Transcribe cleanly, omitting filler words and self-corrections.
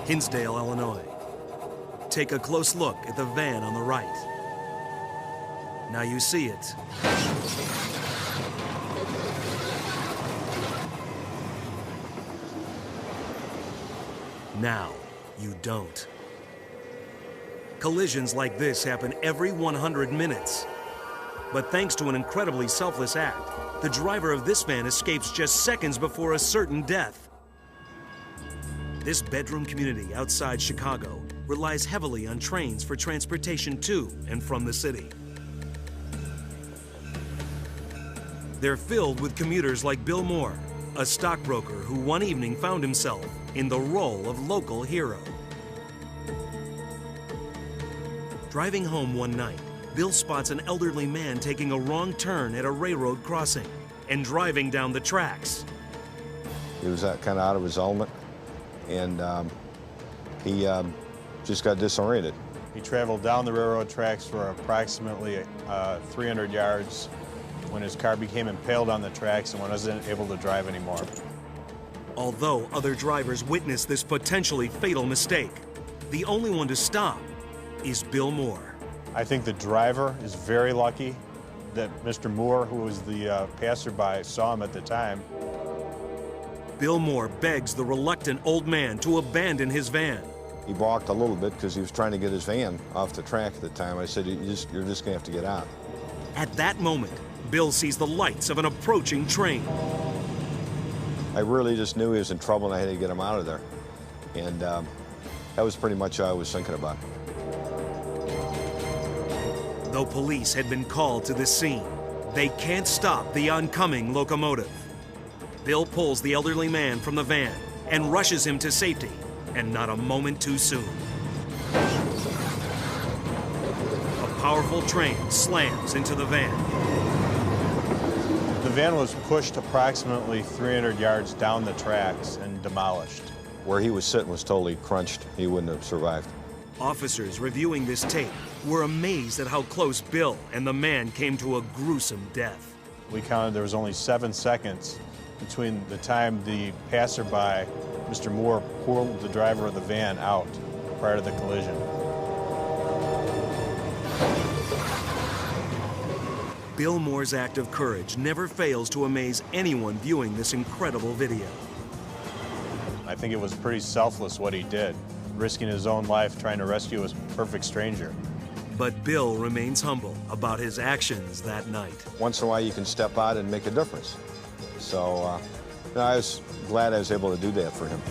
Hinsdale, Illinois. Take a close look at the van on the right. Now you see it. Now you don't. Collisions like this happen every 100 minutes. But thanks to an incredibly selfless act, the driver of this van escapes just seconds before a certain death. This bedroom community outside Chicago relies heavily on trains for transportation to and from the city. They're filled with commuters like Bill Moore, a stockbroker who one evening found himself in the role of local hero. Driving home one night, Bill spots an elderly man taking a wrong turn at a railroad crossing and driving down the tracks. He was kind of out of his element, and he just got disoriented. He traveled down the railroad tracks for approximately 300 yards when his car became impaled on the tracks and wasn't able to drive anymore. Although other drivers witnessed this potentially fatal mistake, the only one to stop is Bill Moore. I think the driver is very lucky that Mr. Moore, who was the passerby, saw him at the time. Bill Moore begs the reluctant old man to abandon his van. He balked a little bit because he was trying to get his van off the track at the time. I said, you're just going to have to get out. At that moment, Bill sees the lights of an approaching train. I really just knew he was in trouble and I had to get him out of there. And that was pretty much all I was thinking about. Though police had been called to the scene, they can't stop the oncoming locomotive. Bill pulls the elderly man from the van and rushes him to safety, and not a moment too soon. A powerful train slams into the van. The van was pushed approximately 300 yards down the tracks and demolished. Where he was sitting was totally crunched. He wouldn't have survived. Officers reviewing this tape were amazed at how close Bill and the man came to a gruesome death. We counted there was only 7 seconds between the time the passerby, Mr. Moore, pulled the driver of the van out prior to the collision. Bill Moore's act of courage never fails to amaze anyone viewing this incredible video. I think it was pretty selfless what he did, risking his own life trying to rescue a perfect stranger. But Bill remains humble about his actions that night. Once in a while you can step out and make a difference. So I was glad I was able to do that for him.